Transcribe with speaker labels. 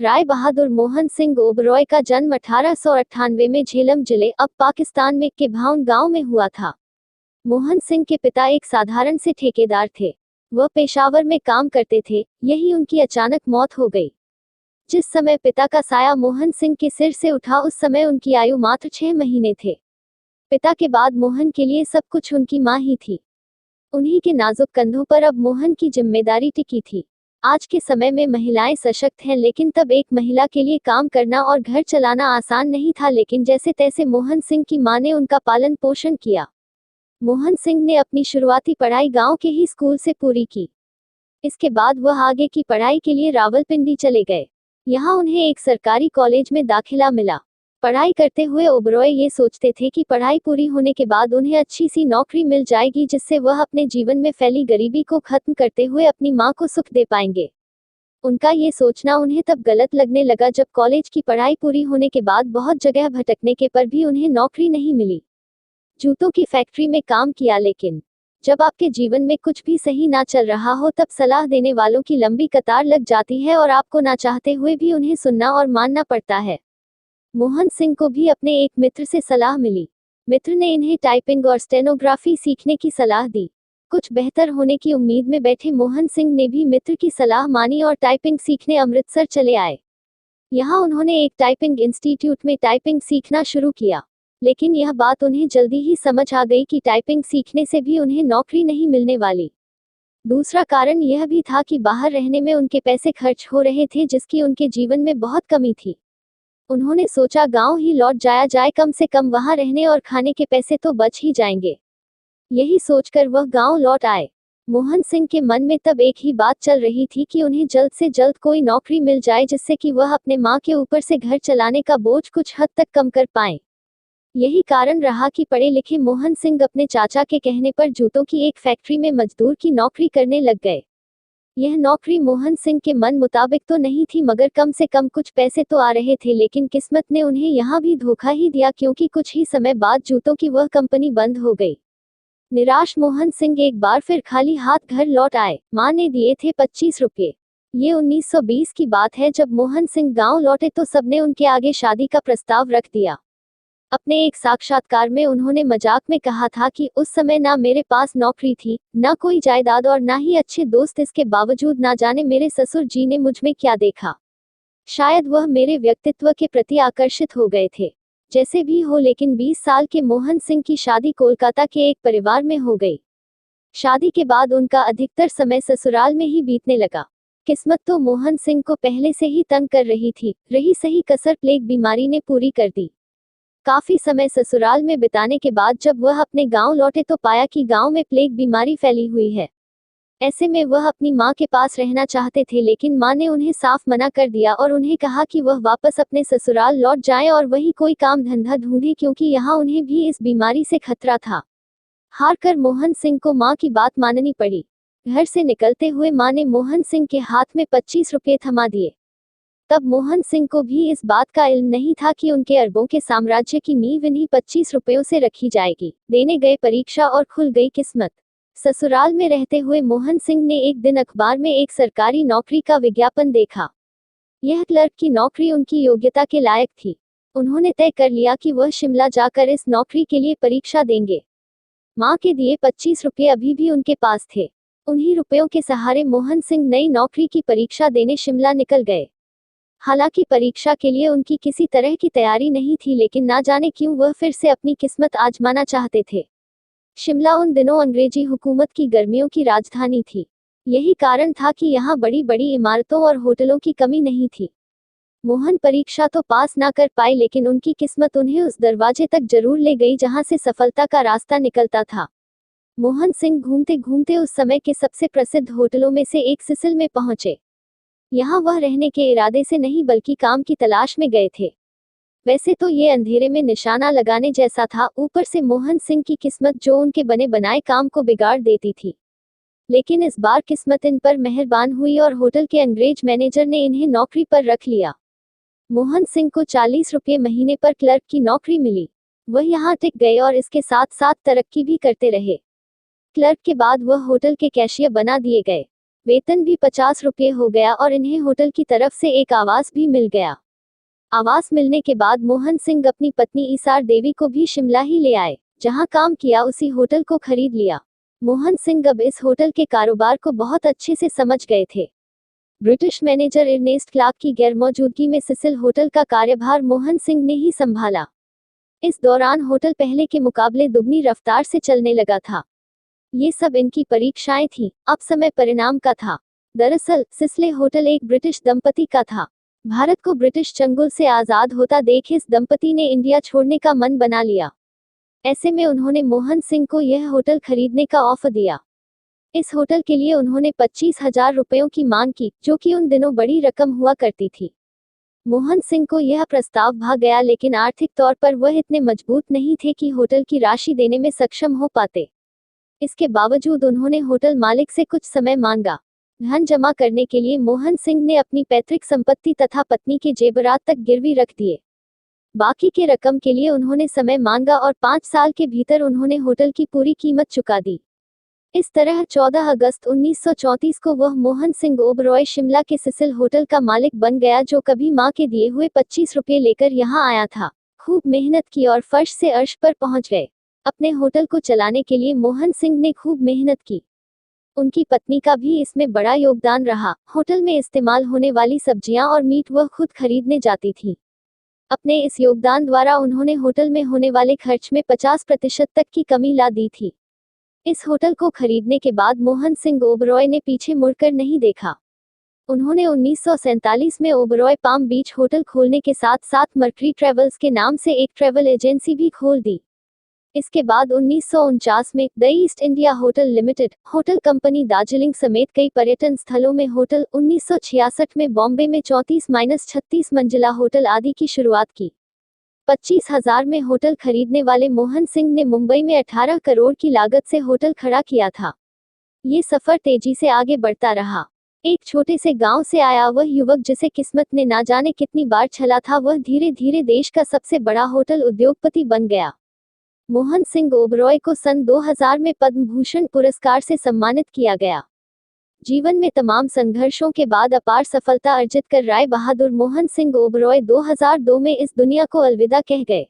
Speaker 1: राय बहादुर मोहन सिंह ओबरॉय का जन्म 1898 में झेलम जिले अब पाकिस्तान में के भाउन गांव में हुआ था। मोहन सिंह के पिता एक साधारण से ठेकेदार थे। वह पेशावर में काम करते थे, यही उनकी अचानक मौत हो गई। जिस समय पिता का साया मोहन सिंह के सिर से उठा उस समय उनकी आयु मात्र 6 महीने थे। पिता के बाद मोहन के लिए सब कुछ उनकी मां ही थी। उन्हीं के नाजुक कंधों पर अब मोहन की जिम्मेदारी टिकी थी। आज के समय में महिलाएं सशक्त हैं, लेकिन तब एक महिला के लिए काम करना और घर चलाना आसान नहीं था, लेकिन जैसे तैसे मोहन सिंह की मां ने उनका पालन पोषण किया। मोहन सिंह ने अपनी शुरुआती पढ़ाई गांव के ही स्कूल से पूरी की। इसके बाद वह आगे की पढ़ाई के लिए रावलपिंडी चले गए। यहाँ उन्हें एक सरकारी कॉलेज में दाखिला मिला। पढ़ाई करते हुए ओबरॉय ये सोचते थे कि पढ़ाई पूरी होने के बाद उन्हें अच्छी सी नौकरी मिल जाएगी, जिससे वह अपने जीवन में फैली गरीबी को खत्म करते हुए अपनी मां को सुख दे पाएंगे। उनका ये सोचना उन्हें तब गलत लगने लगा जब कॉलेज की पढ़ाई पूरी होने के बाद बहुत जगह भटकने के पर भी उन्हें नौकरी नहीं मिली। जूतों की फैक्ट्री में काम किया, लेकिन जब आपके जीवन में कुछ भी सही ना चल रहा हो तब सलाह देने वालों की लंबी कतार लग जाती है और आपको ना चाहते हुए भी उन्हें सुनना और मानना पड़ता है। मोहन सिंह को भी अपने एक मित्र से सलाह मिली। मित्र ने इन्हें टाइपिंग और स्टेनोग्राफी सीखने की सलाह दी। कुछ बेहतर होने की उम्मीद में बैठे मोहन सिंह ने भी मित्र की सलाह मानी और टाइपिंग सीखने अमृतसर चले आए। यहाँ उन्होंने एक टाइपिंग इंस्टीट्यूट में टाइपिंग सीखना शुरू किया, लेकिन यह बात उन्हें जल्दी ही समझ आ गई कि टाइपिंग सीखने से भी उन्हें नौकरी नहीं मिलने वाली। दूसरा कारण यह भी था कि बाहर रहने में उनके पैसे खर्च हो रहे थे, जिसकी उनके जीवन में बहुत कमी थी। उन्होंने सोचा गांव ही लौट जाया जाए, कम से कम वहां रहने और खाने के पैसे तो बच ही जाएंगे। यही सोचकर वह गांव लौट आए। मोहन सिंह के मन में तब एक ही बात चल रही थी कि उन्हें जल्द से जल्द कोई नौकरी मिल जाए, जिससे कि वह अपने मां के ऊपर से घर चलाने का बोझ कुछ हद तक कम कर पाएं। यही कारण रहा कि पढ़े लिखे मोहन सिंह अपने चाचा के कहने पर जूतों की एक फैक्ट्री में मजदूर की नौकरी करने लग गए। यह नौकरी मोहन सिंह के मन मुताबिक तो नहीं थी, मगर कम से कम कुछ पैसे तो आ रहे थे। लेकिन किस्मत ने उन्हें यहाँ भी धोखा ही दिया, क्योंकि कुछ ही समय बाद जूतों की वह कंपनी बंद हो गई। निराश मोहन सिंह एक बार फिर खाली हाथ घर लौट आए। मां ने दिए थे 25 रुपये। ये 1920 की बात है। जब मोहन सिंह गांव लौटे तो सबने उनके आगे शादी का प्रस्ताव रख दिया। अपने एक साक्षात्कार में उन्होंने मजाक में कहा था कि उस समय ना मेरे पास नौकरी थी, ना कोई जायदाद और ना ही अच्छे दोस्त, इसके बावजूद ना जाने मेरे ससुर जी ने मुझ में क्या देखा। शायद वह मेरे व्यक्तित्व के प्रति आकर्षित हो गए थे। जैसे भी हो, लेकिन 20 साल के मोहन सिंह की शादी कोलकाता के एक परिवार में हो गई। शादी के बाद उनका अधिकतर समय ससुराल में ही बीतने लगा। किस्मत तो मोहन सिंह को पहले से ही तंग कर रही थी। रही सही कसर प्लेग बीमारी ने पूरी कर दी। काफी समय ससुराल में बिताने के बाद जब वह अपने गांव लौटे तो पाया कि गांव में प्लेग बीमारी फैली हुई है। ऐसे में वह अपनी मां के पास रहना चाहते थे, लेकिन मां ने उन्हें साफ मना कर दिया और उन्हें कहा कि वह वापस अपने ससुराल लौट जाएं और वहीं कोई काम धंधा ढूंढें, क्योंकि यहाँ उन्हें भी इस बीमारी से खतरा था। हार कर मोहन सिंह को मां की बात माननी पड़ी। घर से निकलते हुए मां ने मोहन सिंह के हाथ में 25 रुपये थमा दिए। तब मोहन सिंह को भी इस बात का इल्म नहीं था कि उनके अरबों के साम्राज्य की नींव इन्हीं 25 रुपयों से रखी जाएगी। देने गए परीक्षा और खुल गई किस्मत। ससुराल में रहते हुए मोहन सिंह ने एक दिन अखबार में एक सरकारी नौकरी का विज्ञापन देखा। यह क्लर्क की नौकरी उनकी योग्यता के लायक थी। उन्होंने तय कर लिया कि वह शिमला जाकर इस नौकरी के लिए परीक्षा देंगे। मां के दिए 25 रुपये अभी भी उनके पास थे। उन्हीं रुपयों के सहारे मोहन सिंह नई नौकरी की परीक्षा देने शिमला निकल गए। हालांकि परीक्षा के लिए उनकी किसी तरह की तैयारी नहीं थी, लेकिन ना जाने क्यों वह फिर से अपनी किस्मत आजमाना चाहते थे। शिमला उन दिनों अंग्रेजी हुकूमत की गर्मियों की राजधानी थी। यही कारण था कि यहाँ बड़ी बड़ी इमारतों और होटलों की कमी नहीं थी। मोहन परीक्षा तो पास ना कर पाए, लेकिन उनकी किस्मत उन्हें उस दरवाजे तक जरूर ले गई जहाँ से सफलता का रास्ता निकलता था। मोहन सिंह घूमते घूमते उस समय के सबसे प्रसिद्ध होटलों में से एक सिसिल में पहुंचे। यहाँ वह रहने के इरादे से नहीं बल्कि काम की तलाश में गए थे। वैसे तो ये अंधेरे में निशाना लगाने जैसा था, ऊपर से मोहन सिंह की किस्मत जो उनके बने बनाए काम को बिगाड़ देती थी। लेकिन इस बार किस्मत इन पर मेहरबान हुई और होटल के अंग्रेज मैनेजर ने इन्हें नौकरी पर रख लिया। मोहन सिंह को 40 रुपये महीने पर क्लर्क की नौकरी मिली। वह यहाँ टिक गए और इसके साथ साथ तरक्की भी करते रहे। क्लर्क के बाद वह होटल के कैशियर बना दिए गए। वेतन भी 50 रुपये हो गया और इन्हें होटल की तरफ से एक आवास भी मिल गया। आवास मिलने के बाद मोहन सिंह अपनी पत्नी ईसार देवी को भी शिमला ही ले आए, जहां काम किया उसी होटल को खरीद लिया। मोहन सिंह अब इस होटल के कारोबार को बहुत अच्छे से समझ गए थे। ब्रिटिश मैनेजर इर्नेस्ट क्लार्क की गैरमौजूदगी में सिसिल होटल का कार्यभार मोहन सिंह ने ही संभाला। इस दौरान होटल पहले के मुकाबले दुगनी रफ्तार से चलने लगा था। ये सब इनकी परीक्षाएं थीं, अब समय परिणाम का था। दरअसल सिसले होटल एक ब्रिटिश दंपति का था। भारत को ब्रिटिश चंगुल से आजाद होता देख इस दंपति ने इंडिया छोड़ने का मन बना लिया। ऐसे में उन्होंने मोहन सिंह को यह होटल खरीदने का ऑफर दिया। इस होटल के लिए उन्होंने 25,000 रुपयों की मांग की, जो कि उन दिनों बड़ी रकम हुआ करती थी। मोहन सिंह को यह प्रस्ताव भा गया, लेकिन आर्थिक तौर पर वह इतने मजबूत नहीं थे कि होटल की राशि देने में सक्षम हो पाते। इसके बावजूद उन्होंने होटल मालिक से कुछ समय मांगा। धन जमा करने के लिए मोहन सिंह ने अपनी पैतृक संपत्ति तथा पत्नी के जेवरात तक गिरवी रख दिए। बाकी के रकम के लिए उन्होंने समय मांगा और 5 साल के भीतर उन्होंने होटल की पूरी कीमत चुका दी। इस तरह 14 अगस्त 1934 को वह मोहन सिंह ओबरॉय शिमला के सिसिल होटल का मालिक बन गया, जो कभी मां के दिए हुए 25 रुपये लेकर यहां आया था। खूब मेहनत की और फर्श से अर्श पर पहुंच गए। अपने होटल को चलाने के लिए मोहन सिंह ने खूब मेहनत की। उनकी पत्नी का भी इसमें बड़ा योगदान रहा। होटल में इस्तेमाल होने वाली सब्जियां और मीट वह खुद खरीदने जाती थी। अपने इस योगदान द्वारा उन्होंने होटल में होने वाले खर्च में 50% तक की कमी ला दी थी। इस होटल को खरीदने के बाद मोहन सिंह ओबरॉय ने पीछे मुड़कर नहीं देखा। उन्होंने 1947 में ओबरॉय पाम बीच होटल खोलने के साथ साथ मर्करी ट्रेवल्स के नाम से एक ट्रेवल एजेंसी भी खोल दी। इसके बाद 1949 में the east India hotel limited hotel company Darjeeling समेत कई पर्यटन स्थलों में होटल, 1966 में बॉम्बे में 34-36 मंजिला होटल आदि की शुरुआत की। 25,000 में होटल खरीदने वाले मोहन सिंह ने मुंबई में 18 करोड़ की लागत से होटल खड़ा किया था। ये सफर तेजी से आगे बढ़ता रहा। एक छोटे से गांव से आया वह युवक, जिसे किस्मत ने ना जाने कितनी बार छला था, वह धीरे धीरे देश का सबसे बड़ा होटल उद्योगपति बन गया। मोहन सिंह ओबरॉय को सन 2000 में पद्म भूषण पुरस्कार से सम्मानित किया गया। जीवन में तमाम संघर्षों के बाद अपार सफलता अर्जित कर राय बहादुर मोहन सिंह ओबरॉय 2002 में इस दुनिया को अलविदा कह गए।